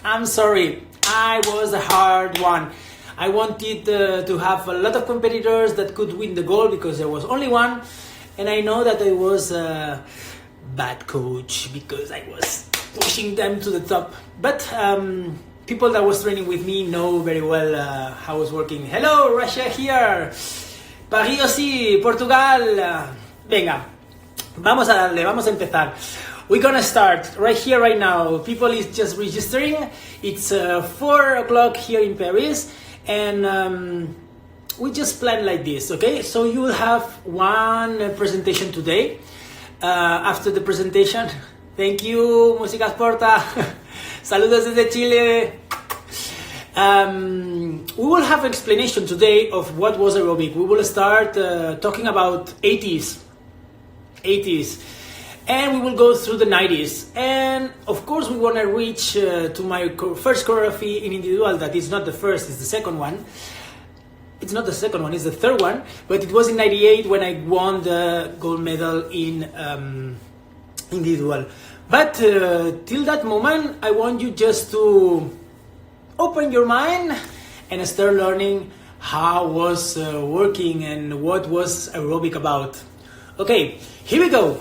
I'm sorry, I was a hard one. I wanted to have a lot of competitors that could win the gold because there was only one, and I know that I was a bad coach because I was pushing them to the top. But people that was training with me know very well how I was working. Hello, Russia here. Paris aussi, Portugal. Venga, vamos a darle, vamos a empezar. We're gonna start right here, right now. People is just registering. It's 4 o'clock here in Paris, and we just plan like this, okay? So you will have one presentation today. After the presentation, thank you, Música Porta. Saludos desde Chile. We will have explanation today of what was aerobic. We will start talking about 80s, and we will go through the 90s. And of course, we want to reach to my first choreography in individual. That is not the first; it's the second one. It's not the second one; it's the third one. But it was in '98 when I won the gold medal in individual. But till that moment, I want you just to open your mind and start learning how was working and what was aerobic about. Okay, here we go.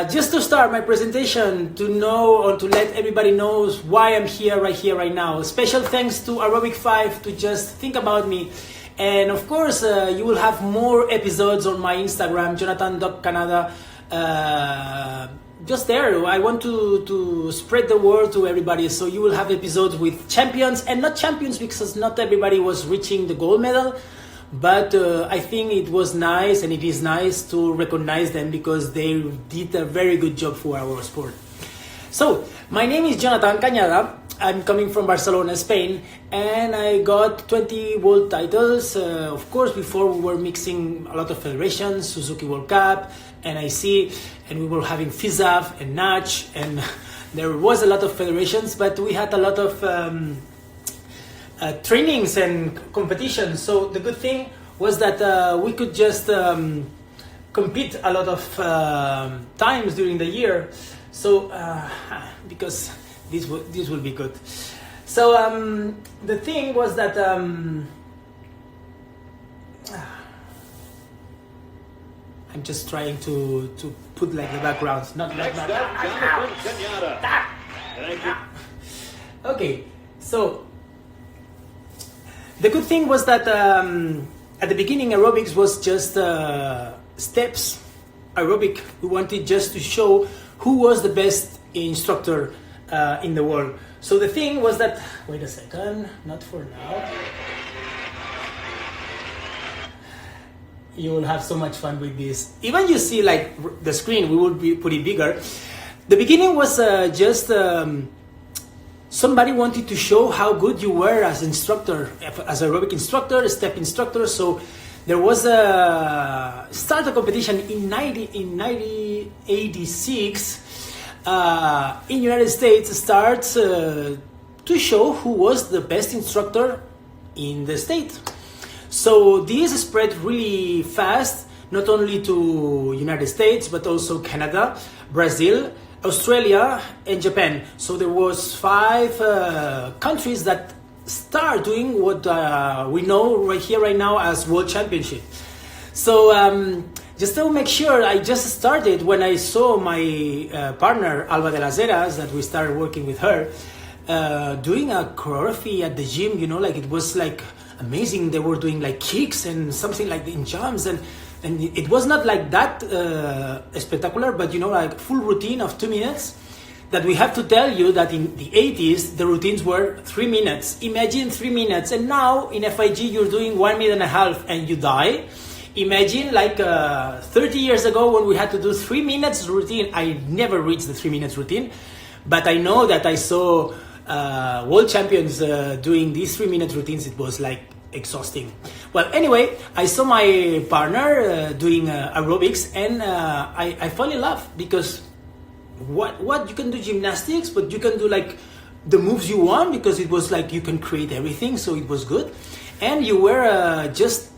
Just to start my presentation, to know or to let everybody knows why I'm here, right now. Special thanks to Aerobic5 to just think about me. And of course, you will have more episodes on my Instagram, Jonatan.Canada. Just there, I want to spread the word to everybody. So you will have episodes with champions and not champions because not everybody was reaching the gold medal. But I think it was nice and it is nice to recognize them because they did a very good job for our sport. So, my name is Jonatan Cañada. I'm coming from Barcelona, Spain, and I got 20 world titles. Of course, before we were mixing a lot of federations, Suzuki World Cup, NIC, and we were having FISAF and NACH, and there was a lot of federations, but we had a lot of trainings and competitions. So the good thing was that we could just compete a lot of times during the year. So because this will be good. So the thing was that I'm just trying to put like the backgrounds, not like that. Okay, so the good thing was that at the beginning aerobics was just steps. Aerobic, we wanted just to show who was the best instructor in the world. So the thing was that, wait a second, not for now. You will have so much fun with this. Even you see like the screen, we will put it bigger. The beginning was just somebody wanted to show how good you were as instructor, as aerobic instructor, step instructor. So there was a competition in 1986 in United States. Starts to show who was the best instructor in the state. So this spread really fast, not only to United States but also Canada, Brazil, Australia, and Japan. So there was 5 countries that start doing what we know right here, right now as World Championship. So just to make sure, I just started when I saw my partner Alba de las Heras, that we started working with her, doing a choreography at the gym. You know, like it was like amazing. They were doing like kicks and something like in jumps, and it was not like that spectacular, but you know, like full routine of 2 minutes. That we have to tell you that in the 80s the routines were 3 minutes. Imagine 3 minutes, and now in FIG you're doing 1.5 minutes and you die. Imagine like 30 years ago when we had to do 3 minutes routine. I never reached the 3 minutes routine, but I know that I saw world champions doing these 3 minute routines. It was like exhausting. Well, anyway, I saw my partner doing aerobics, and I fell in love because what you can do gymnastics, but you can do like the moves you want, because it was like you can create everything. So it was good, and you were just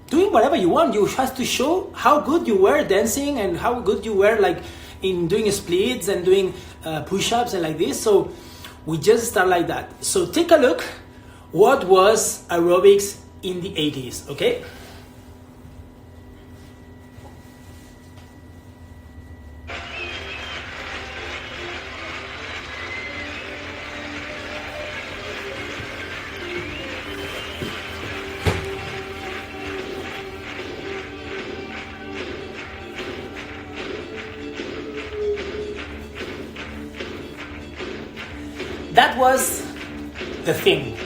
doing whatever you want. You have to show how good you were dancing and how good you were like in doing splits and doing push-ups and like this. So We just start like that. So take a look what was aerobics in the 80s, okay? That was the thing.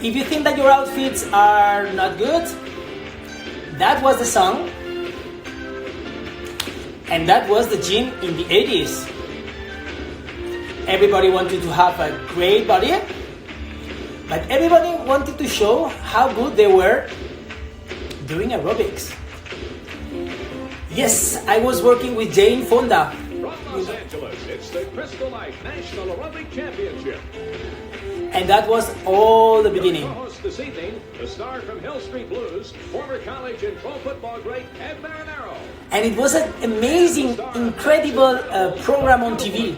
If you think that your outfits are not good, that was the song. And that was the gym in the 80s. Everybody wanted to have a great body, but everybody wanted to show how good they were doing aerobics. Yes, I was working with Jane Fonda. From Los Angeles, it's the Crystal Light National Aerobic Championship. And that was all the beginning. Co-host this evening, the star from Hill Street Blues, former college and pro football great Ed Marinaro. And it was an amazing, incredible program on TV.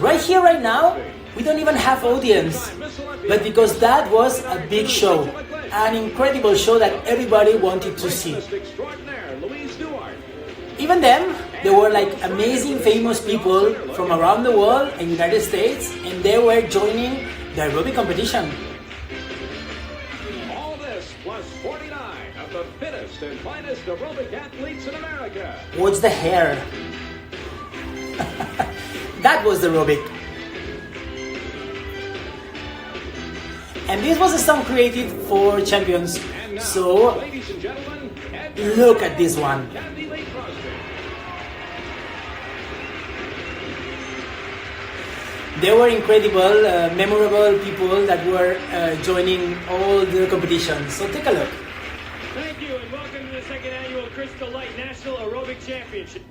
Right here, right now, we don't even have audience. But because that was a big show, an incredible show that everybody wanted to see. Even then, there were like amazing famous people from around the world and United States, and they were joining the aerobic competition. All this plus 49 of the fittest and finest aerobic athletes in America. What's the hair? That was the aerobic. And this was a song created for champions. And now, So ladies and gentlemen, Ed look at this one. Kathy Lee Crosby. There were incredible, memorable people that were joining all the competitions. So take a look. Thank you and welcome to the second annual Crystal Light National Aerobic Championship.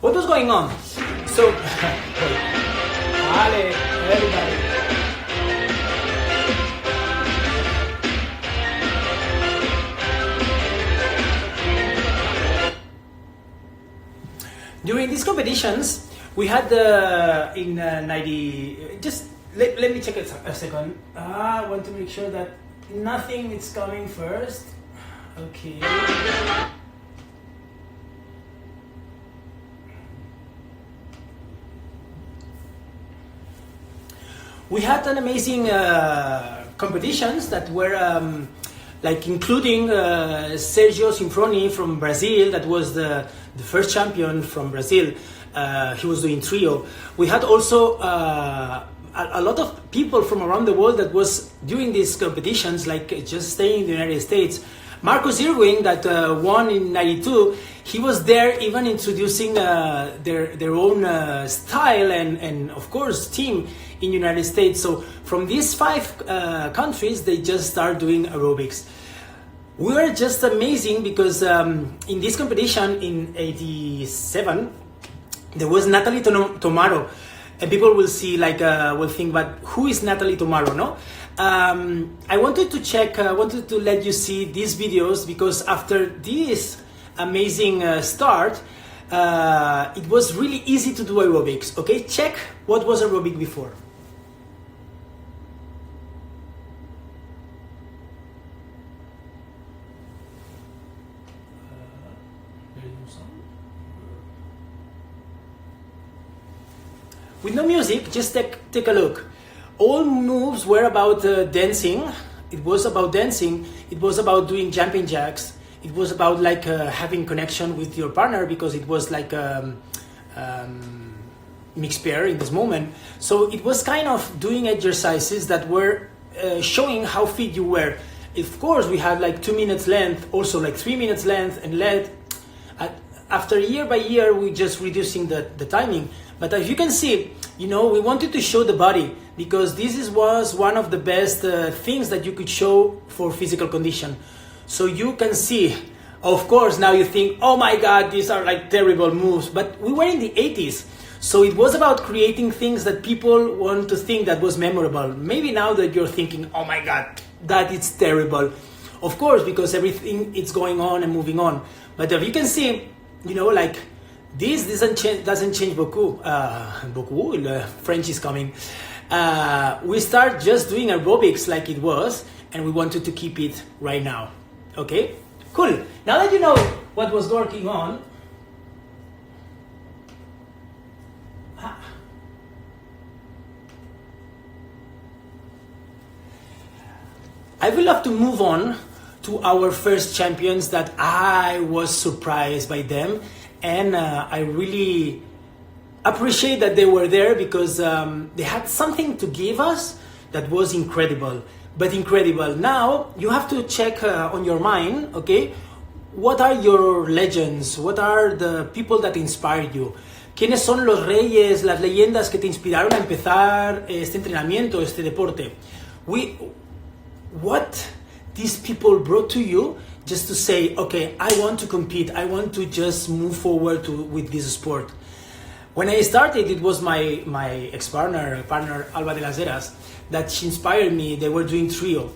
What was going on? So, Ale, everybody. During these competitions, we had in 90. Just let me check it a second. I want to make sure that nothing is coming first. Okay. We had an amazing competitions that were like including Sergio Sinfroni from Brazil, that was the first champion from Brazil. He was doing trio. We had also a lot of people from around the world that was doing these competitions, like just staying in the United States. Marcus Irwin, that won in '92, he was there even introducing their own style and of course team in United States. So from these 5 countries, they just start doing aerobics. We were just amazing because in this competition in '87, there was Natalie Tomaro, and people will see will think, but who is Natalie Tomaro? No, I wanted to check. I wanted to let you see these videos because after this amazing start, it was really easy to do aerobics. Okay, check what was aerobic before. With no music, just take a look. All moves were about dancing. It was about dancing. It was about doing jumping jacks. It was about having connection with your partner because it was like mixed pair in this moment. So it was kind of doing exercises that were showing how fit you were. Of course, we had 2 minutes length, also 3 minutes length and lead. After year by year, we just reducing the timing. But as you can see, we wanted to show the body because this was one of the best things that you could show for physical condition. So you can see, of course, now you think, oh my God, these are terrible moves. But we were in the 80s. So it was about creating things that people want to think that was memorable. Maybe now that you're thinking, oh my God, that is terrible. Of course, because everything is going on and moving on. But if you can see, like this doesn't change beaucoup. Beaucoup, French is coming. We start just doing aerobics like it was, and we wanted to keep it right now. Okay, cool. Now that you know what was working on, I would love to move on to our first champions that I was surprised by them, and I really appreciate that they were there because they had something to give us that was incredible. But incredible. Now you have to check on your mind, okay? What are your legends? What are the people that inspired you? ¿Quiénes son los reyes, las leyendas que te inspiraron a empezar este entrenamiento, este deporte? What these people brought to you just to say, okay, I want to compete, I want to just move forward with this sport. When I started, it was my ex-partner, Alba de las Heras, that she inspired me. They were doing trio.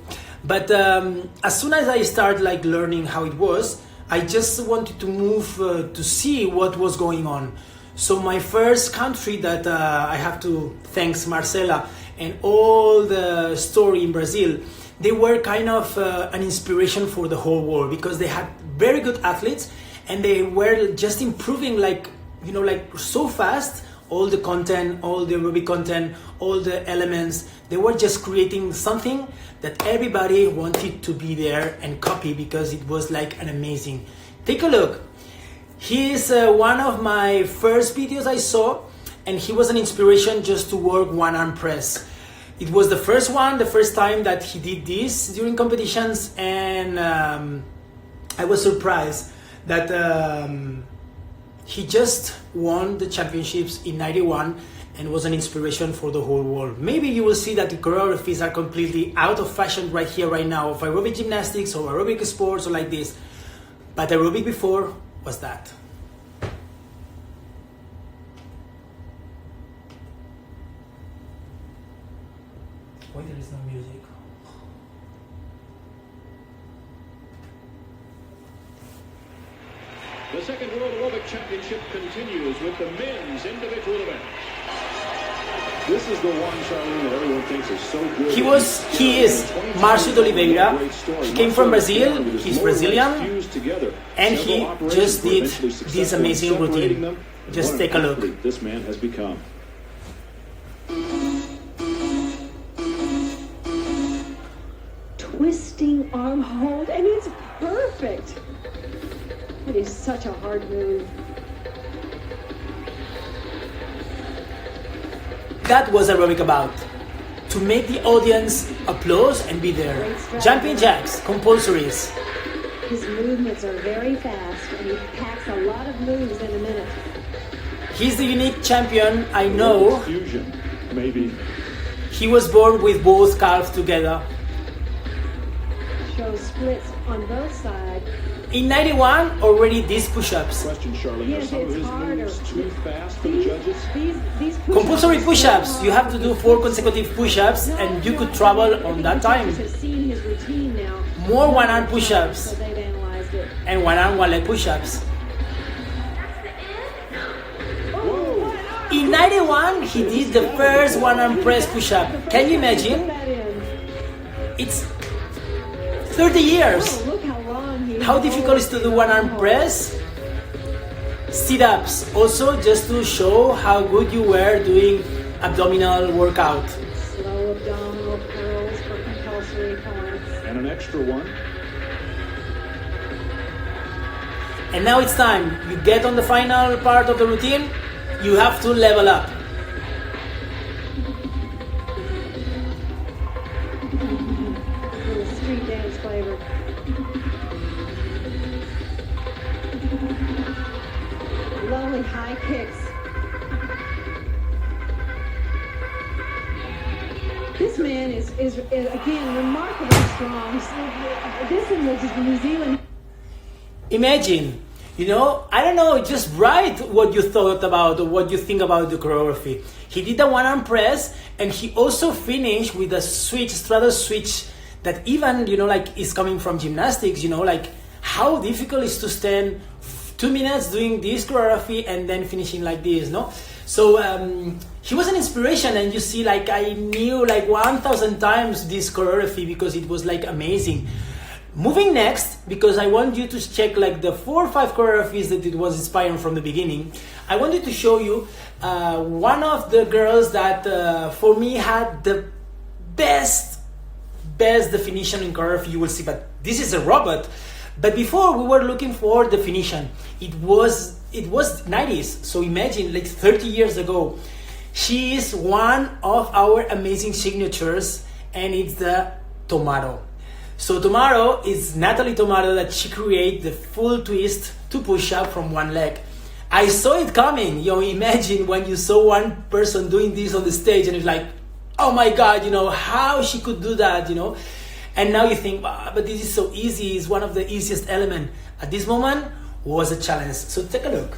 But as soon as I started learning how it was, I just wanted to move to see what was going on. So my first country that I have to thank Marcela and all the story in Brazil, they were kind of an inspiration for the whole world because they had very good athletes and they were just improving so fast. All the content, all the aerobic content, all the elements, they were just creating something that everybody wanted to be there and copy because it was an amazing. Take a look. He is one of my first videos I saw, and he was an inspiration just to work one arm press. It was the first time that he did this during competitions, and I was surprised that he just won the championships in 91 and was an inspiration for the whole world. Maybe you will see that the choreographies are completely out of fashion right here, right now, of aerobic gymnastics or aerobic sports or like this. But aerobic before was that. Why there is no music? The second World Aerobic Championship continues with the men's individual event. This is the one, Charlene, that everyone thinks is so good. He is Marcio de Oliveira. He came from Brazil. He's Brazilian, and he just did this amazing routine. Just take a look. This man has become. Twisting arm hold, and it's perfect. It is such a hard move. That was aerobic about. To make the audience applause and be there. Jumping jacks, compulsories. His movements are very fast, and he packs a lot of moves in a minute. He's the unique champion, I know. Fusion, maybe. He was born with both calves together. Shows splits on both sides. In 91, already these push-ups. Question, Charlene. Yes, Are some of it's his harder. moves too fast for the judges? These push-ups Compulsory push-ups. You have to do 4 consecutive push-ups, and you could travel on that time. Have seen his routine now. More one-arm push-ups So they've analyzed it. and one-arm one-leg push-ups. In 91, he did the first one-arm press push-up. Can you imagine? It's 30 years. Oh, look how long he How difficult is to do one-arm press? Sit-ups, also just to show how good you were doing abdominal workout. Slow abdominal curls for compulsory points. And an extra one. And now it's time. You get on the final part of the routine. You have to level up. Little street dance flavor. Lovely high kicks. This man is again remarkably strong. This is New Zealand. Imagine, I don't know, just write what you thought about or what you think about the choreography. He did a one-arm press, and he also finished with a switch, straddle switch, that even, like is coming from gymnastics, like how difficult it is to stand 2 minutes doing this choreography and then finishing like this, no? So he was an inspiration, and you see, like I knew like 1,000 times this choreography because it was like amazing. Moving next, because I want you to check like the 4 or 5 choreographies that it was inspiring from the beginning. I wanted to show you one of the girls that for me had the best definition in choreography you will see. But this is a robot. But before we were looking for definition, it was 90s. So imagine like 30 years ago. She is one of our amazing signatures, and it's the tomato. So Tomorrow is Natalie Tomato, that she created the full twist to push up from one leg. I saw it coming. Imagine when you saw one person doing this on the stage and it's like, oh my God, how she could do that, And now you think, but this is so easy. It's one of the easiest elements. At this moment, was a challenge. So take a look.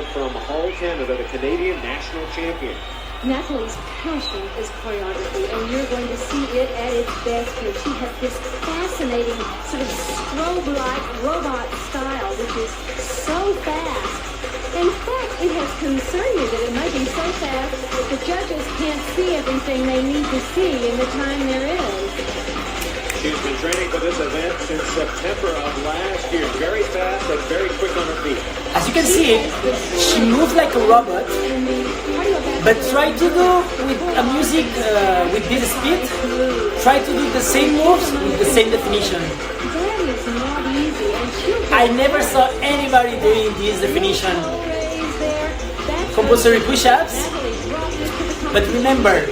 From Hull, Canada, the Canadian national champion. Natalie's passion is choreography, and you're going to see it at its best here. She has this fascinating sort of strobe-like robot style, which is so fast. In fact, it has concerned me that it might be so fast that the judges can't see everything they need to see in the time there is. She's been training for this event since September of last year. Very fast and very quick on her feet. As you can see, she moves like a robot, but try to do with a music with this speed, try to do the same moves with the same definition. That is not easy. I never saw anybody doing this definition. Compulsory push-ups. But remember,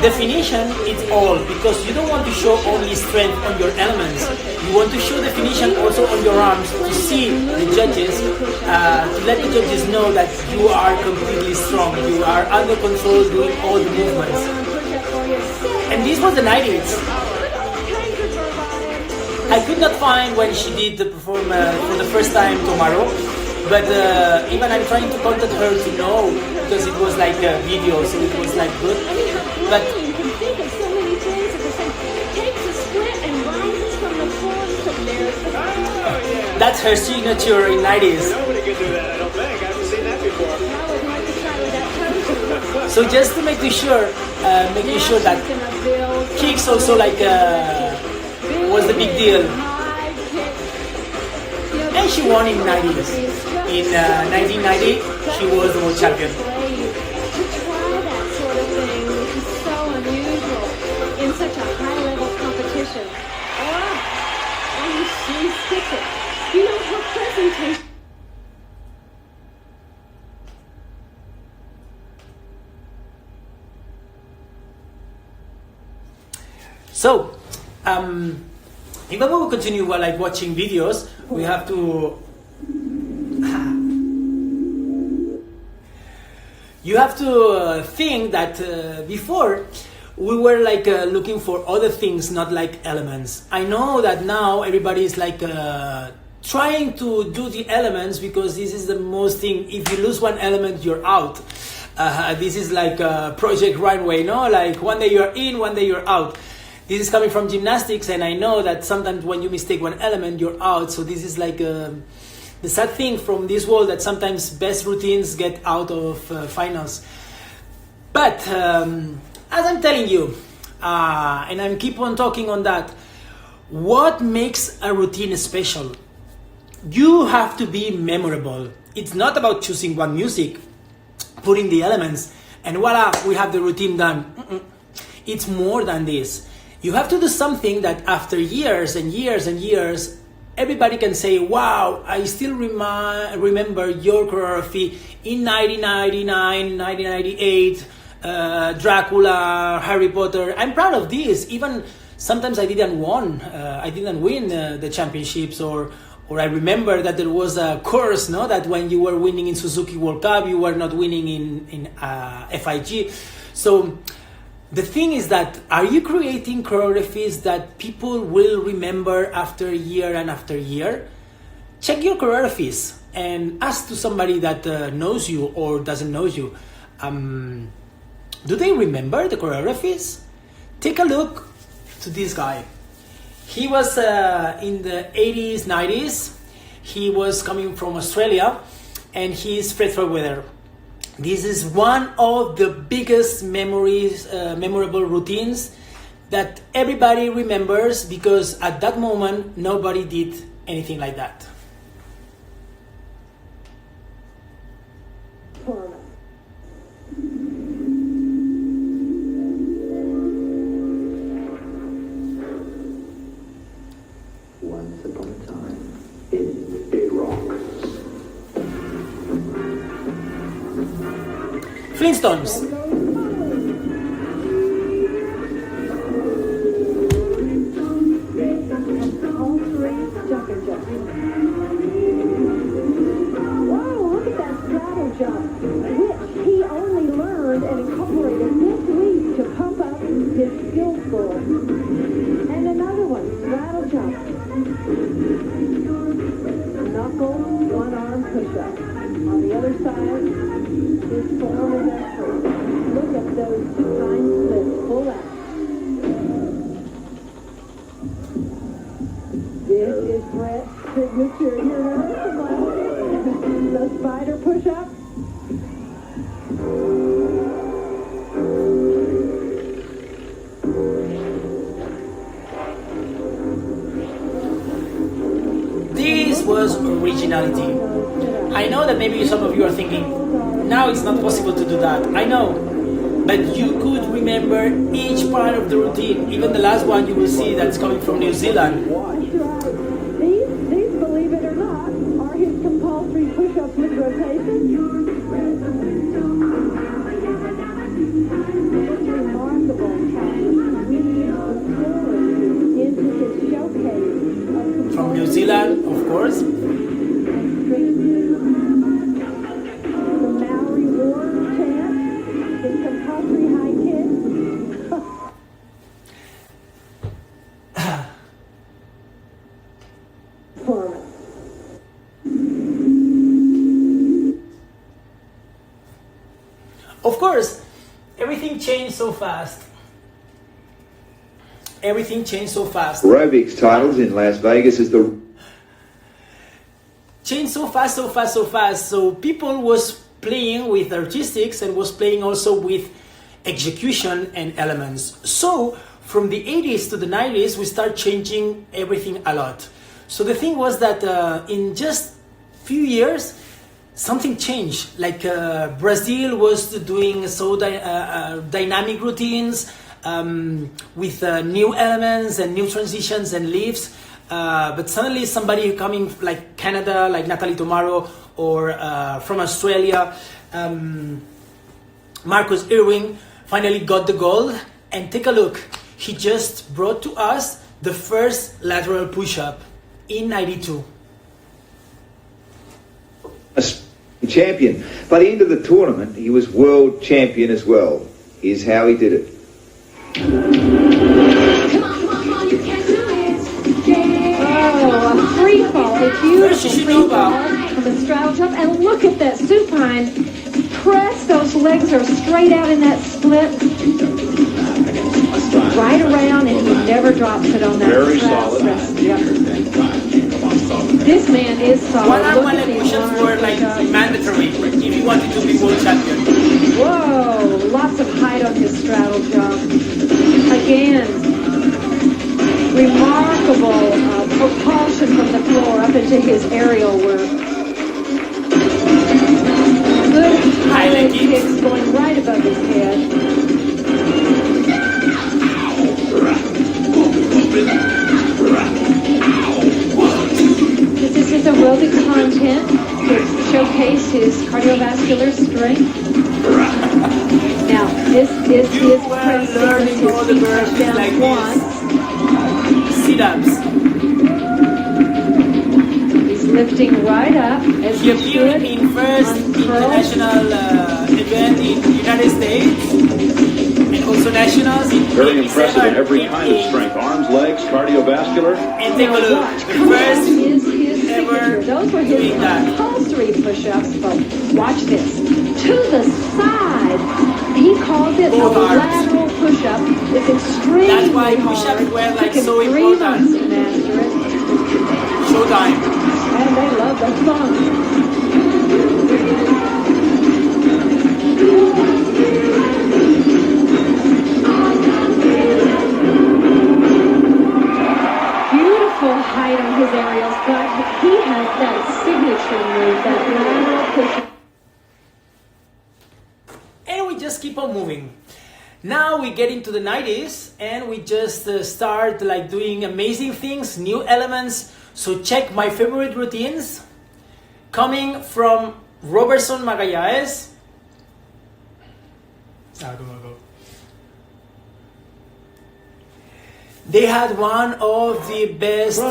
definition is all, because you don't want to show only strength on your elements. You want to show definition also on your arms to see the judges, to let the judges know that you are completely strong, you are under control doing all the movements. And this was the 90s. I could not find when she did the performance for the first time tomorrow, but even I'm trying to contact her to know, because it was like a video, so it was like good. But you can think of so many things at the same time. It takes a split and rises from the floor to there. That's her signature in 90s. Nobody can do that, I don't think. I haven't seen that before. I would like to try with that pose. So just to make sure that kicks also like was the big deal. And she won in 90s. In 1990, she was the world champion. To try that sort of thing, which is so unusual in such a high-level competition. And she sticks it. Her presentation. So, even when we continue like watching videos, we have to. You have to think that before we were like looking for other things, not like elements. I know that now everybody is like trying to do the elements because this is the most thing. If you lose one element, you're out. This is like Project Runway, no? Like one day you're in, one day you're out. This is coming from gymnastics, and I know that sometimes when you mistake one element, you're out. So this is like the sad thing from this world, that sometimes best routines get out of finals. But as I'm telling you, and I'm keep on talking on that, what makes a routine special? You have to be memorable. It's not about choosing one music, putting the elements, and voila, we have the routine done. It's more than this. You have to do something that after years and years and years, everybody can say, wow, I still remember your choreography in 1999, 1998, Dracula, Harry Potter. I'm proud of this. Even sometimes I didn't win the championships, or I remember that there was a course, no, that when you were winning in Suzuki World Cup, you were not winning in FIG. So The thing is that, are you creating choreographies that people will remember after year and after year? Check your choreographies and ask to somebody that knows you or doesn't know you. Do they remember the choreographies? Take a look to this guy. He was in the 80s, 90s. He was coming from Australia, and he is Fred Fairweather. This is one of the biggest memorable routines that everybody remembers, because at that moment nobody did anything like that. Once upon a time in Iraq. Flintstones. Wow, look at that straddle jump, which he only learned and incorporated this week to pump up his skill score. And another one, straddle jump. Knuckle, one arm push-up. On the other side, his form is excellent. Look at those supine splits, full out. This is Brett's signature, you know, the spider push-up. This was originality. I know that maybe some of you are thinking, now it's not possible to do that. I know. But you could remember each part of the routine. Even the last one you will see that's coming from New Zealand. These, believe it or not, are his compulsory push-ups with rotation. It's remarkable how he weaves the story into his showcase. From New Zealand, of course. The Maori war chant, his compulsory high kick. Of course, everything changed so fast. Everything changed so fast. Aerobic's titles in Las Vegas is the... Changed so fast. So people was playing with artistics and was playing also with execution and elements. So from the 80s to the 90s, we start changing everything a lot. So the thing was that in just few years, something changed. Like Brazil was doing so dynamic routines with new elements and new transitions and leaves. But suddenly somebody coming like Canada, like Natalie Tomaro, or from Australia, Marcus Irving, finally got the gold. And take a look, he just brought to us the first lateral push-up in 92. Champion. By the end of the tournament, he was world champion as well. Here's how he did it. Oh, a free fall. A beautiful free fall from the straddle jump. And look at that supine press. Those legs are straight out in that split. Right around, and he never drops it on that Very straddle solid. press. Yep. This man is solid. One arm, Look one at leg these push-ups arms were like push-ups. mandatory if you wanted to be world champion. Whoa, lots of height on his straddle jump. Again, remarkable propulsion from the floor up into his aerial work. Good high leg kicks going right above his head. This is aerobic content to showcase his cardiovascular strength. Now, this is his press learning all the sequence, his burpees touchdown like once. Sit-ups. He's lifting right up as He he appeared should. in first Uncurl. international event in the United States, and also nationals in Very impressive in 87, every kind of 88. strength. Arms, legs, cardiovascular. And take a look, the first is his ever signature. Those were his doing that. compulsory push-ups. But watch this. To the side. He calls it Both a arms. lateral push-up. It's extremely That's why hard. push-ups were like Took him so 3 important. months to master it. Showtime. And they love the funk. Beautiful height on his aerials, but he has that signature move, that lateral push. And we just keep on moving. Now we get into the 90s and we just start like doing amazing things, new elements. So check my favorite routines coming from Robertson Magallanes. They had one of the best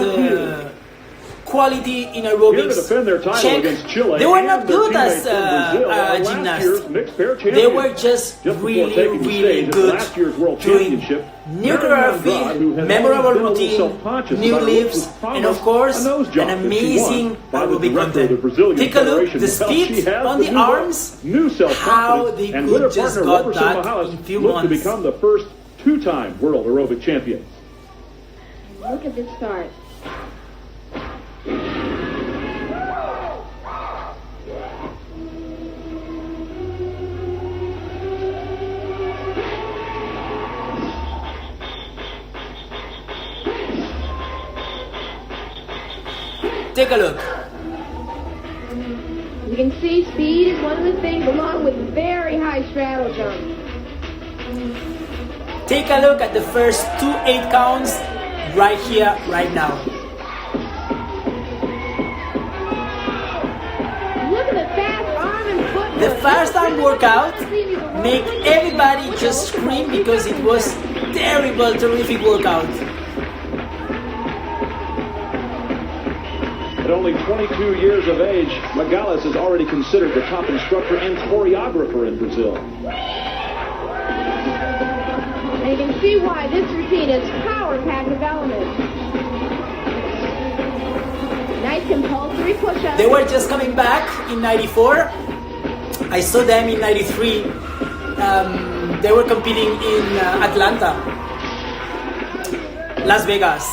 quality in aerobics. Here to defend their title Check. against Chile They were and not their good as teammates from Brazil are last gymnasts. year's mixed pair champions. They were just before really, taking the really stage at good last year's World doing Championship, new Marion choreography, Andrade, who has memorable always been a little routine, self-conscious new about what lifts, was and promised, of course, a nose job an that she won amazing by the aerobic director of the content. Brazilian Take a look, Federation. the Well, she speed has on the the new look, arms, new how they self-confidence, and with her could just partner got Robertson that Mahalas in few look to months. become the first two-time world aerobic champion. Look at this start. Take a look. You can see speed is one of the things along with very high straddle jump. Take a look at the first 2 8 counts right here, right now. Look at the fast arm and foot. The fast arm workout make everybody just scream because it was terrible, terrific workout. At only 22 years of age, Magallanes is already considered the top instructor and choreographer in Brazil. And you can see why this routine is power-packed with elements. Nice compulsory push-ups. They were just coming back in 94. I saw them in 93. They were competing in Atlanta, Las Vegas.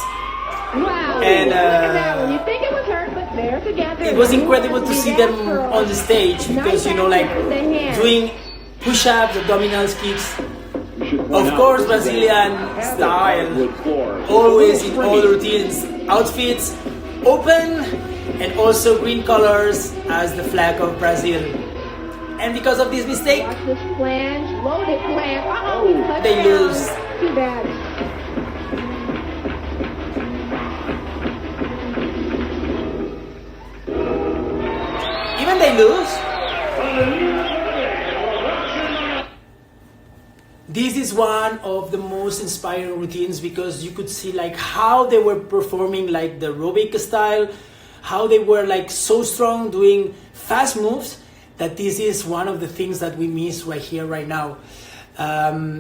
Wow. And, Look at that one. You think it was hurt, but they're together. It was incredible to see them on the stage because, you know, like doing push-ups, abdominals, kicks. Of course, Brazilian style, always in all the routines, outfits, open, and also green colors as the flag of Brazil. And because of this mistake, Watch this flange, loaded flange. Uh-oh, they touchdown. lose. Too bad. even they lose, this is one of the most inspiring routines because you could see like how they were performing like the aerobic style, how they were like so strong doing fast moves, that this is one of the things that we miss right here, right now.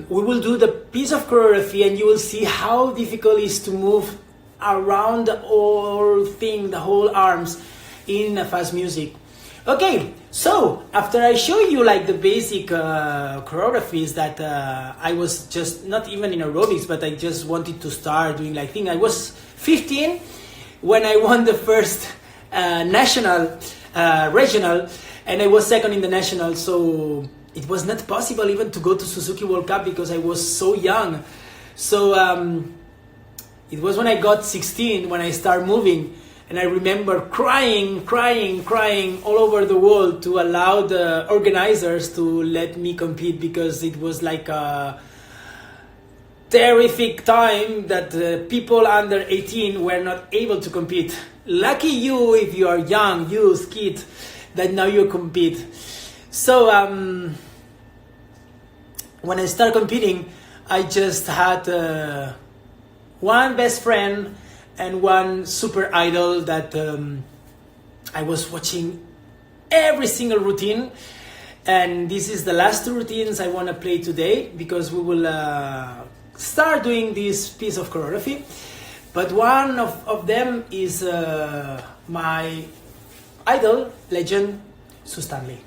We will do the piece of choreography and you will see how difficult it is to move around the whole thing, the whole arms in a fast music. Okay, so after I show you like the basic choreographies that I was just not even in aerobics, but I just wanted to start doing like thing. I was 15 when I won the first national, regional, and I was second in the national. So it was not possible even to go to Suzuki World Cup because I was so young. So it was when I got 16 when I started moving. And I remember crying all over the world to allow the organizers to let me compete because it was like a terrific time that people under 18 were not able to compete. Lucky you if you are young, youth, kid, that now you compete. So when I started competing, I just had one best friend and one super idol that I was watching every single routine, And this is the last two routines I want to play today, because we will start doing this piece of choreography. But one of them is my idol, legend, Sue Stanley.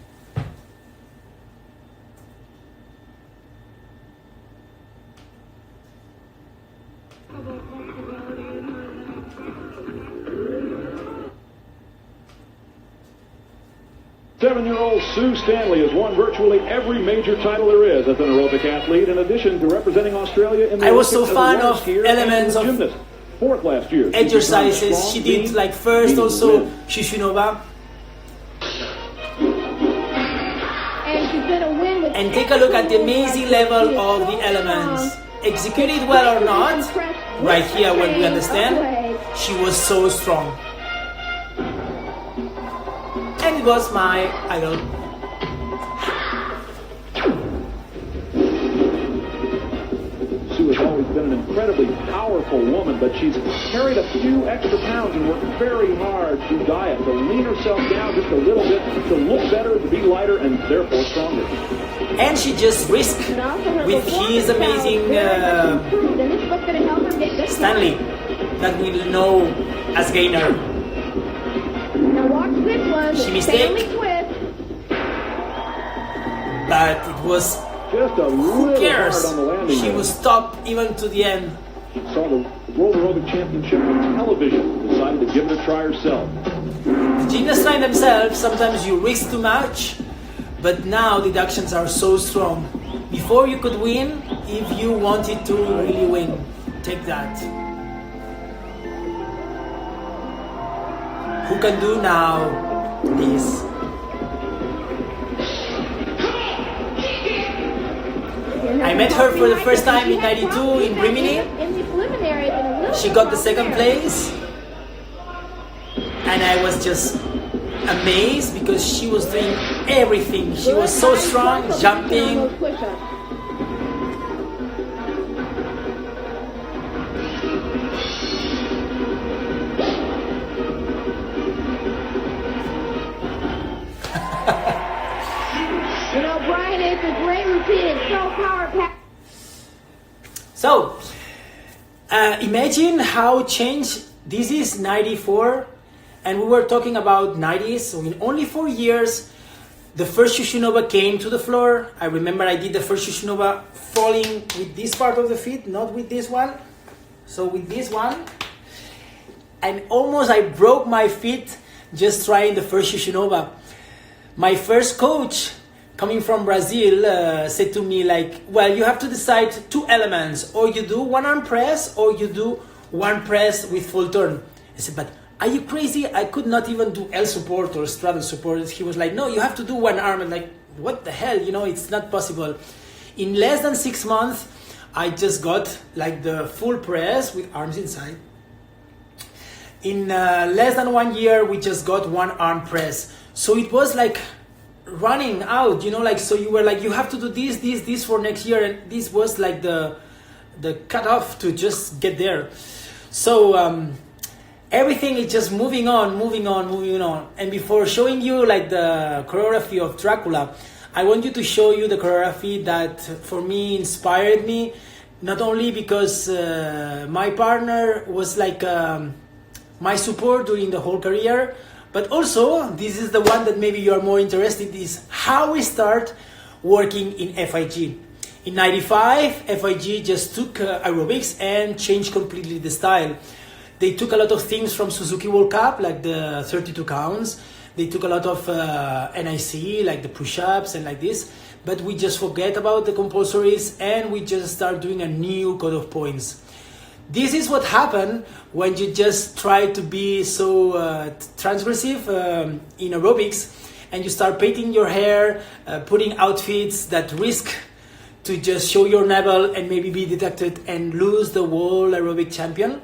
Seven-year-old Sue Stanley has won virtually every major title there is as an aerobic athlete, in addition to representing Australia in the I was so Olympics as a fan water of skier elements and of gymnast. Fourth last year. exercises. She did like first also Shushinova. And she's gonna win with And take a look at the amazing level of the elements. Executed well or not, right here when we understand, she was so strong. And it was my idol. Sue has always been an incredibly powerful woman, but she's carried a few extra pounds and worked very hard through diet to lean herself down just a little bit, to look better, to be lighter, and therefore stronger. And she just risked with his amazing Stanley that we know as gainer. Now watch this one. She mistake. Stanley twist. But it was, Just a who little cares? hard on the landing. She there. was top even to the end. She saw the World Aerobic Championship on television, decided to give it a try herself. The gymnasts find themselves, sometimes you risk too much, but now deductions are so strong. Before you could win, if you wanted to really win, take that. Who can do now this? I met her for the first time in '92 in Rimini. She got the second place, and I was just amazed because she was doing everything. She was so strong, jumping. You know, Brian, it's a great routine. It's so power-packed. So, imagine how changed. This is '94, and we were talking about '90s. So in only 4 years, the first Shushinova came to the floor. I remember I did the first Shushinova falling with this part of the feet, not with this one. So with this one, and almost I broke my feet just trying the first Shushinova. My first coach, coming from Brazil, said to me like, well, you have to decide two elements, or you do one arm press or you do one press with full turn. I said, but are you crazy? I could not even do L support or straddle support. He was like, no, you have to do one arm. And like, what the hell, it's not possible. In less than 6 months, I just got like the full press with arms inside. In less than 1 year, we just got one arm press. So it was like running out, so you were like, you have to do this for next year, and this was like the cutoff to just get there. So everything is just moving on. And before showing you like the choreography of Dracula, I want you to show you the choreography that for me inspired me, not only because my partner was like my support during the whole career, but also, this is the one that maybe you are more interested in, is how we start working in FIG. In '95, FIG just took aerobics and changed completely the style. They took a lot of things from Suzuki World Cup, like the 32 counts. They took a lot of NIC, like the push-ups and like this. But we just forget about the compulsories and we just start doing a new code of points. This is what happened when you just try to be so transgressive in aerobics, and you start painting your hair, putting outfits that risk to just show your navel and maybe be detected and lose the world aerobic champion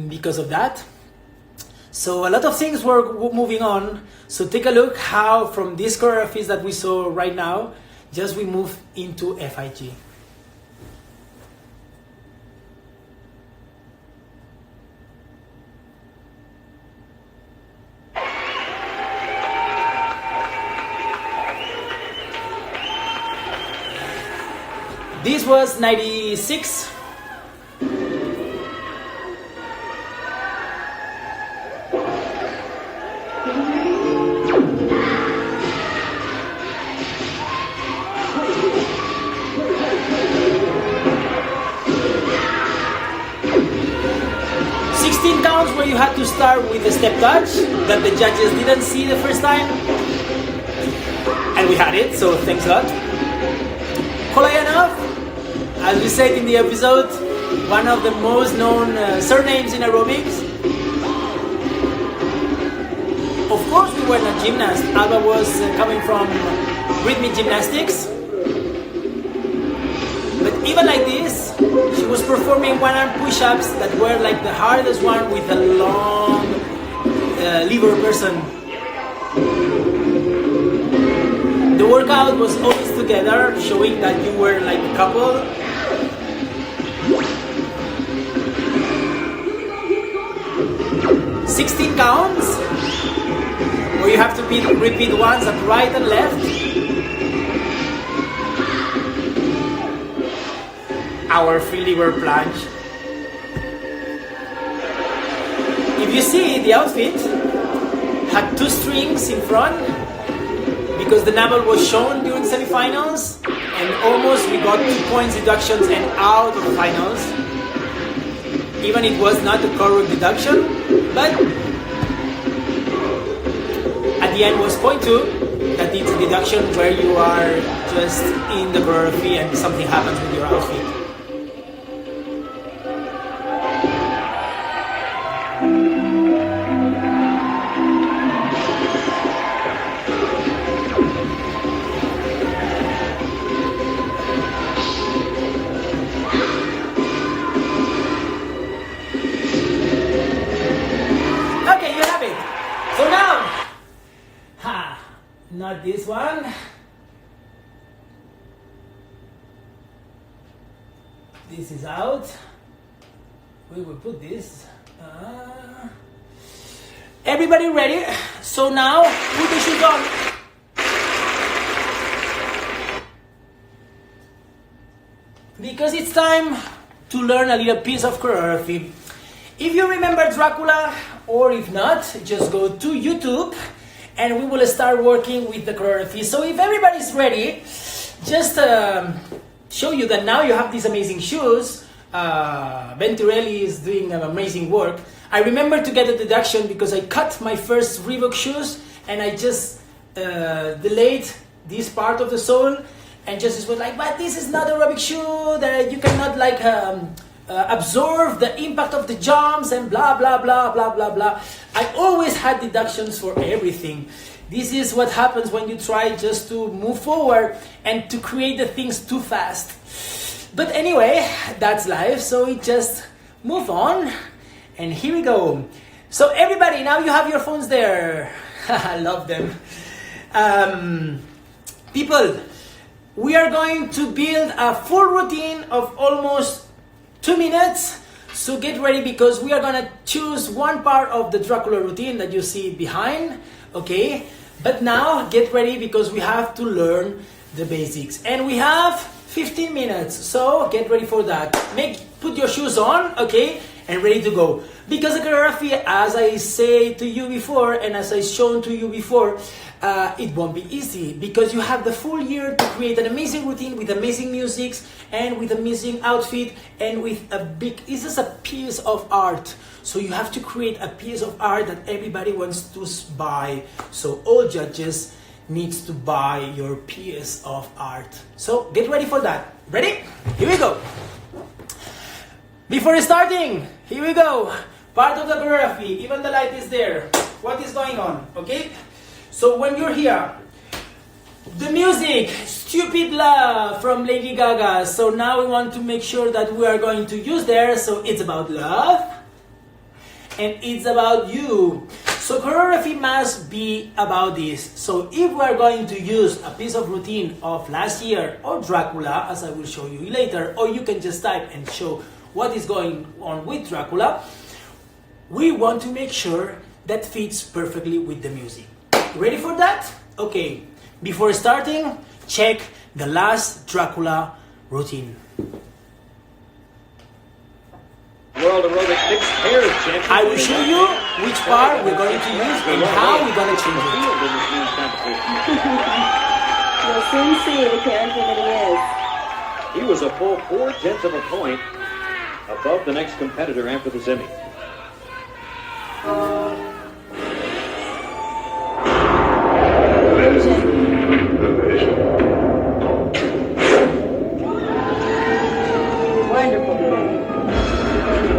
because of that. So a lot of things were moving on. So take a look how from these choreographies that we saw right now, just we move into FIG. This was 96. Counts where you had to start with the step touch that the judges didn't see the first time, and we had it, so thanks a lot. Kolayanov, as we said in the episode, one of the most known surnames in aerobics. Of course we were not gymnasts. Alba was coming from rhythmic gymnastics, but even like this, she was performing one-arm push-ups that were like the hardest one with a long lever person. The workout was always together, showing that you were like a couple. "16 counts, where you have to repeat once at right and left. Our free lever plunge. If you see, the outfit had 2 strings in front because the navel was shown during semifinals, and almost we got 2 points deductions and out of the finals. Even it was not a correct deduction, but at the end was point 2. That is a deduction where you are just in the choreography and something happens with your outfit. Not this one. This is out. We will put this. Everybody ready? So now put the shoes on. Because it's time to learn a little piece of choreography. If you remember Dracula, or if not, just go to YouTube and we will start working with the choreography. So if everybody's ready, just show you that now you have these amazing shoes. Venturelli is doing amazing work. I remember to get a deduction because I cut my first Reebok shoes and I just delayed this part of the sole, and just was like, but this is not a aerobic shoe, that you cannot like absorb the impact of the jumps and blah blah blah blah blah blah. I always had deductions for everything. This is what happens when you try just to move forward and to create the things too fast. But anyway, that's life, so we just move on, and here we go. So everybody, now you have your phones there. I love them. People, we are going to build a full routine of almost 2 minutes. So get ready, because we are gonna choose one part of the Dracula routine that you see behind, okay? But now get ready, because we have to learn the basics. And we have 15 minutes, so get ready for that. Put your shoes on, okay? And ready to go. Because the choreography, as I say to you before, and as I shown to you before, it won't be easy, because you have the full year to create an amazing routine with amazing music and with amazing outfit and with this is a piece of art. So you have to create a piece of art that everybody wants to buy. So all judges needs to buy your piece of art. So get ready for that. Ready? Here we go. Before starting, here we go. Part of the choreography, even the light is there. What is going on? Okay? So when you're here, the music, Stupid Love from Lady Gaga. So now we want to make sure that we are going to use there. So it's about love and it's about you. So choreography must be about this. So if we are going to use a piece of routine of last year or Dracula, as I will show you later, or you can just type and show what is going on with Dracula, we want to make sure that fits perfectly with the music. Ready for that? Okay. Before starting, check the last Dracula routine. World Aerobic Mixed Pairs Champion. I will show you which part we're going to use and how we're going to change it. You'll soon see the character that he is. He was a full 0.4 of a point above the next competitor after the semi. Wonderful.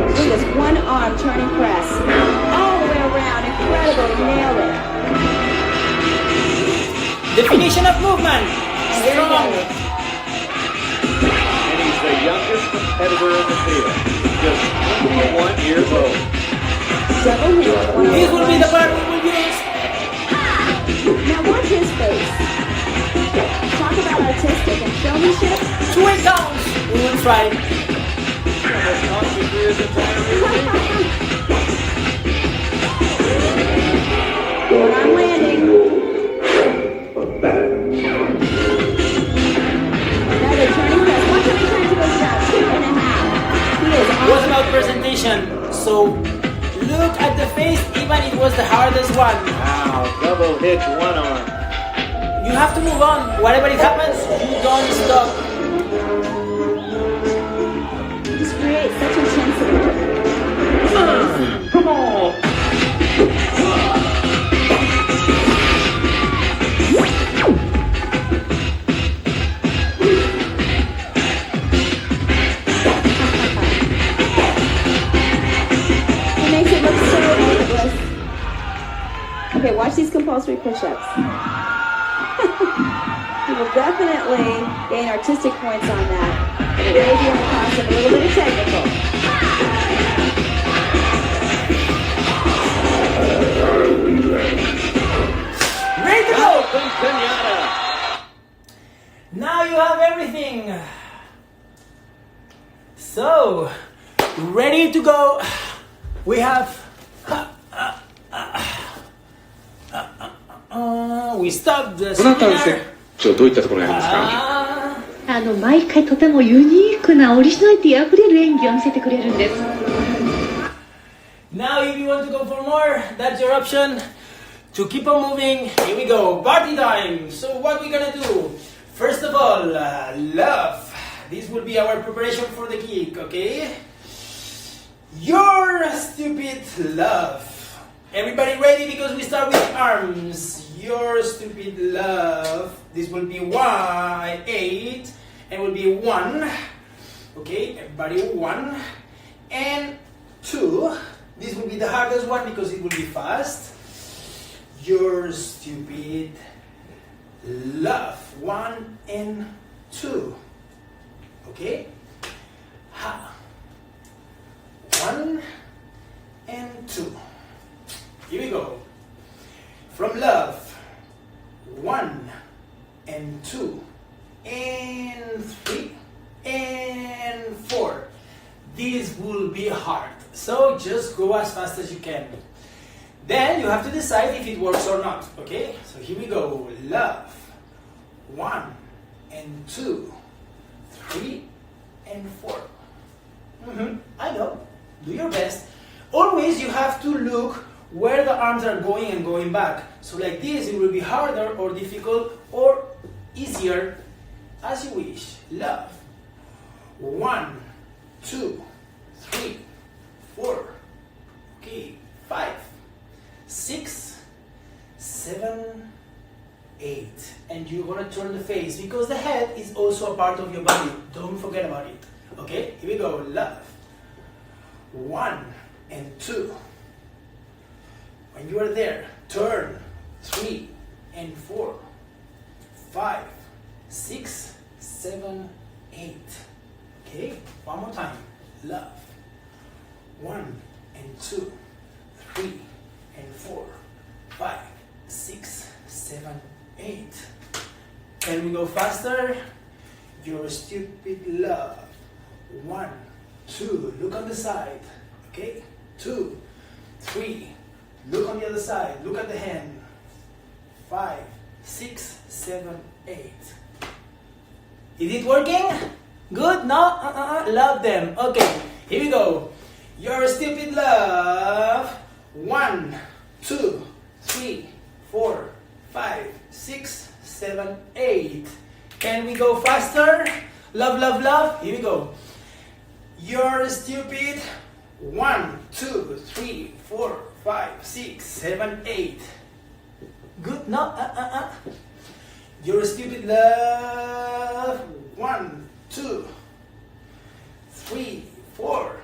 Look at this one-arm turning press. All the way around. Incredible. He nailed it. Definition of movement. Strong. And he's the youngest competitor in the field, just 21 years old. Double heel. This will be the part we will use. Now watch his face. Talk about artistic and showmanship. 2 counts. We will try. Almost cost him his entire career. When I'm landing. Another turning press. Watch how many times he goes down. 2.5. He is It was on. about presentation. So look at the face, even it was the hardest one. Wow, double hitch one arm. You have to move on. Whatever it happens, you don't stop. He just creates such intensity. Come on. He makes it look so effortless. Okay, watch these compulsory push-ups. He will definitely gain artistic points on that. It may be in the cost of a little bit of technical. Ready to go! Open pinata. Now you have everything. So, ready to go. We have. We stopped the この後はですね seminar. どういったところがありますか？毎回とてもユニークなオリジナリティあふれる演技を見せてくれるんです。 Now, if you want to go for more, that's your option. To keep on moving, here we go. Party time. So, what we're gonna do? First of all, love. This will be our preparation for the kick, okay? Your stupid love. Everybody ready? Because we start with arms. Your stupid love. This will be 8 and will be 1. Okay, everybody 1 and 2. This will be the hardest one because it will be fast. Your stupid love. 1 and 2. Okay? Ha. 1 and 2. Here we go. From love. 1 and 2 and 3 and 4. This will be hard. So just go as fast as you can. Then you have to decide if it works or not. Okay? So here we go. Love. 1 and 2, 3 and 4. I know. Do your best. Always you have to look where the arms are going and going back. So like this, it will be harder or difficult or easier as you wish. Love. 1, 2, 3, 4. Okay, 5, 6, 7, 8. And you're gonna turn the face because the head is also a part of your body. Don't forget about it. Okay, here we go. Love. 1 and 2. When you are there, turn. 3 and 4, 5, 6, 7, 8. Okay, one more time. Love. 1 and 2, 3 and 4, 5, 6, 7, 8. Can we go faster? Your stupid love. 1, 2. Look on the side. Okay. 2, 3. Look on the other side. Look at the hand. 5, 6, 7, 8. Is it working? Good? No? Love them. Okay, here we go. Your stupid love. 1, 2, 3, 4, 5, 6, 7, 8. Can we go faster? Love, love, love. Here we go. You're stupid. 1, 2, 3, 4, 5, 6, 7, 8. Good? No? You're stupid love. 1, 2, 3, 4,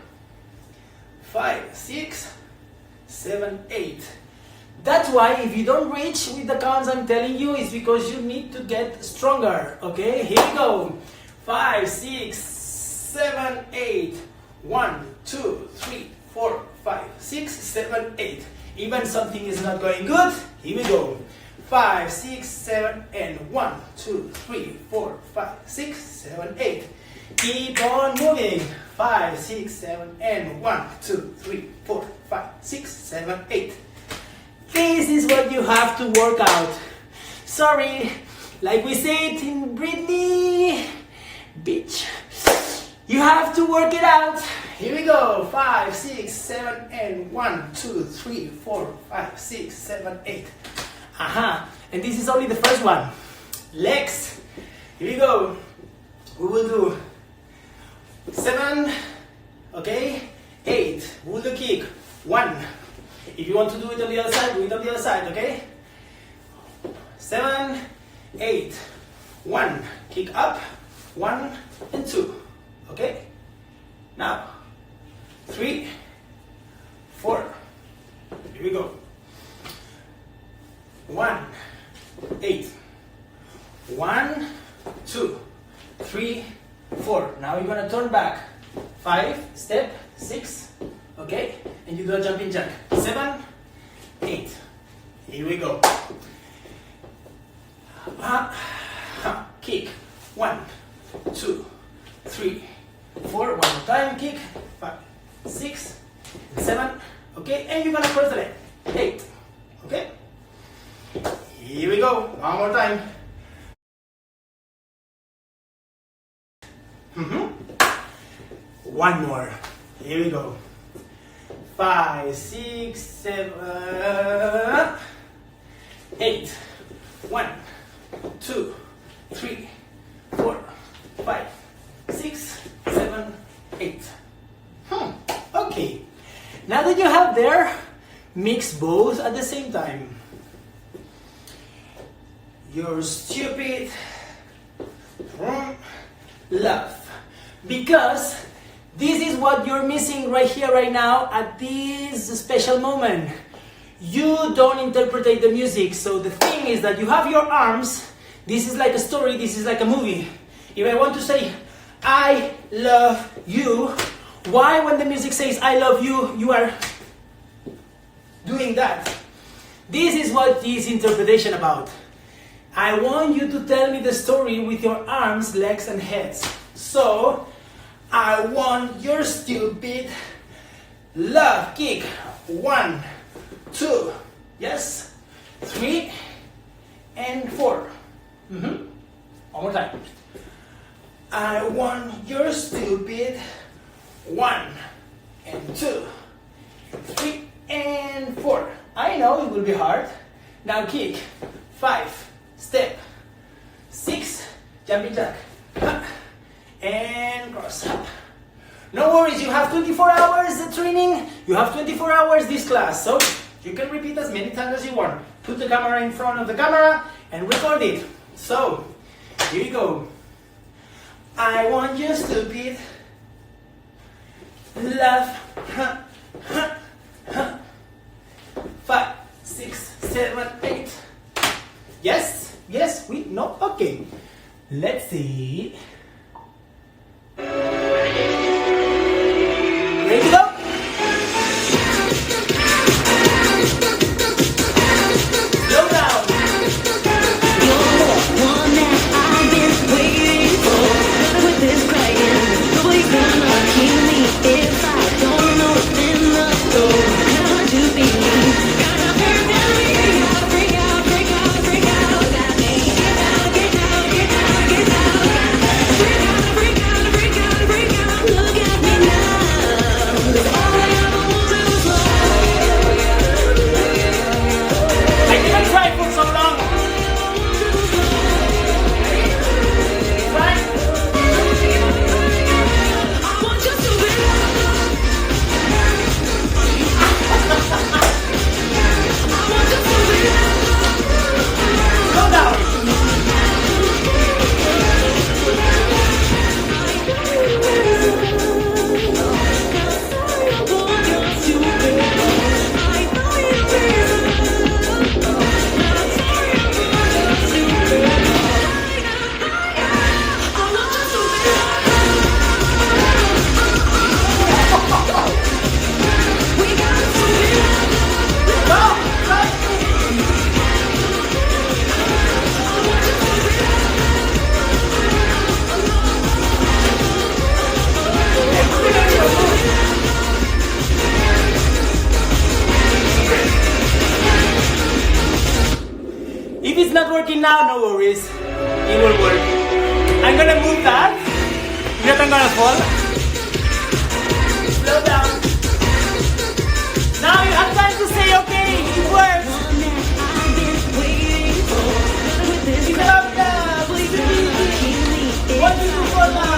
5, 6, 7, 8. That's why if you don't reach with the counts I'm telling you, it's because you need to get stronger. Okay, here we go. 5, 6, 7, 8. 1, 2, 3, 4, 5, 6, 7, 8. Even something is not going good, here we go. 5, 6, 7, and 1, 2, 3, 4, 5, 6, 7, 8. Keep on moving. 5, 6, 7, and 1, 2, 3, 4, 5, 6, 7, 8. This is what you have to work out. Sorry, like we said in Britney Beach, you have to work it out. Here we go. 5, 6, 7, and 1, 2, 3, 4, 5, 6, 7, 8. And this is only the first one. Legs. Here we go. We will do 7, okay, 8. We will do kick. 1. If you want to do it on the other side, do it on the other side, okay? 7, 8. 1. Kick up. 1 and 2. Okay? Now, 3, 4. Here we go. 1, 8. 1, 2, 3, 4. Now you're gonna turn back. 5, step, 6. Okay? And you do a jumping jack. 7, 8. Here we go. Kick. 1, 2, 3, 4. One more time. Kick. 5, 6, 7. Okay? And you're gonna cross the leg. 8. Okay? Here we go. One more time. One more. Here we go. 5, 6, 7, 8. 1, 2, 3, 4, 5, 6, 7, 8. Okay. Now that you have there, mix both at the same time. You're stupid. Love. Because this is what you're missing right here, right now, at this special moment. You don't interpret the music. So the thing is that you have your arms. This is like a story. This is like a movie. If I want to say, I love you, why when the music says, I love you, you are doing that? This is what this interpretation about. I want you to tell me the story with your arms, legs, and heads. So, I want your stupid love kick. 1, 2, yes, 3, and 4. One more time. I want your stupid 1, and 2, 3, and 4. I know it will be hard. Now kick. 5, step. 6, jumping jack. And cross. No worries, you have 24 hours of training. You have 24 hours this class, so you can repeat as many times as you want. Put the camera in front of the camera and record it. So, here you go. I want you stupid love. 5, 6, 7, 8. Yes? Yes? We? No? Okay. Let's see. Ready to go? Slow down. You're the one that I've been waiting for. With this crying, nobody's gonna keep me if I don't know what's in the store. Got to be, gotta burn down me. Gotta break out, break out, break out. Got me, get out, get out, get out, get out. worries, it will work. I'm gonna move that. Not I'm gonna fall. Slow down. Now you have time to say, okay, it works. Keep it up now. What do you do for now?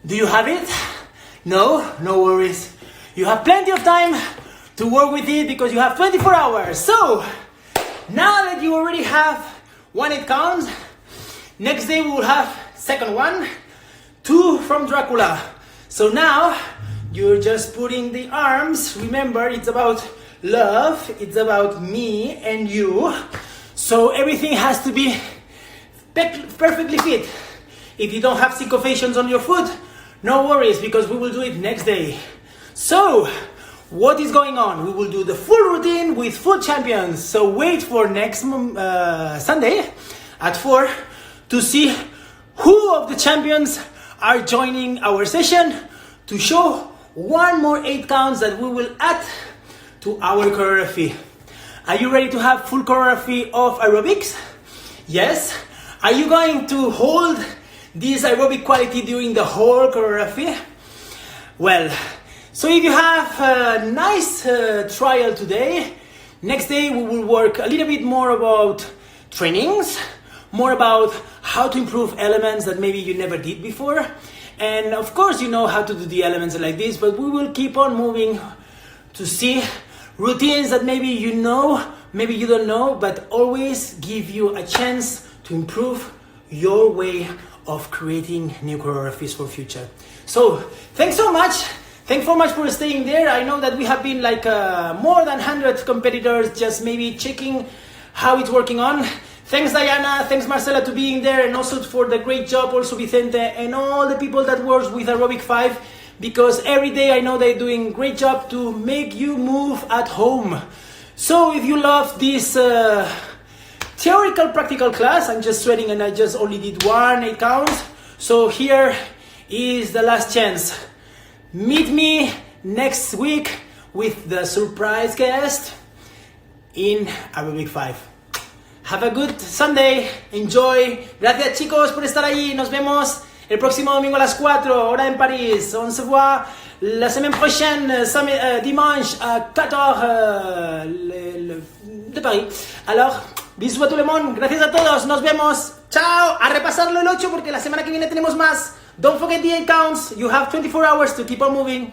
Do you have it? No? No worries. You have plenty of time to work with it because you have 24 hours. So, now that you already have 1 8 counts, next day we will have second one, 2 from Dracula. So now, you're just putting the arms. Remember, it's about love, it's about me and you. So everything has to be perfectly fit. If you don't have syncopations on your foot, no worries, because we will do it next day. So, what is going on? We will do the full routine with foot champions. So wait for next Sunday at 4 to see who of the champions are joining our session to show 1 more 8 counts that we will add to our choreography. Are you ready to have full choreography of aerobics? Yes. Are you going to hold this aerobic quality during the whole choreography? Well, so if you have a nice trial today, next day we will work a little bit more about trainings, more about how to improve elements that maybe you never did before. And of course you know how to do the elements like this, but we will keep on moving to see routines that maybe you know, maybe you don't know, but always give you a chance to improve your way of creating new choreographies for future. So, thanks so much. Thanks so much for staying there. I know that we have been like more than 100 competitors just maybe checking how it's working on. Thanks Diana, thanks Marcela to being there, and also for the great job also Vicente and all the people that works with Aerobic5, because every day I know they're doing great job to make you move at home. So if you love this theoretical practical class, I'm just sweating and I just only did 1 8 counts. So here is the last chance. Meet me next week with the surprise guest in Aerobic5. Have a good Sunday. Enjoy. Gracias chicos por estar allí. Nos vemos el próximo domingo a las 4, hora en París. On se voit la semaine prochaine, dimanche à 14 de Paris. Alors, bisous a tout le monde. Gracias a todos. Nos vemos. Chao. A repasarlo el 8 porque la semana que viene tenemos más. Don't forget the 8 counts. You have 24 hours to keep on moving.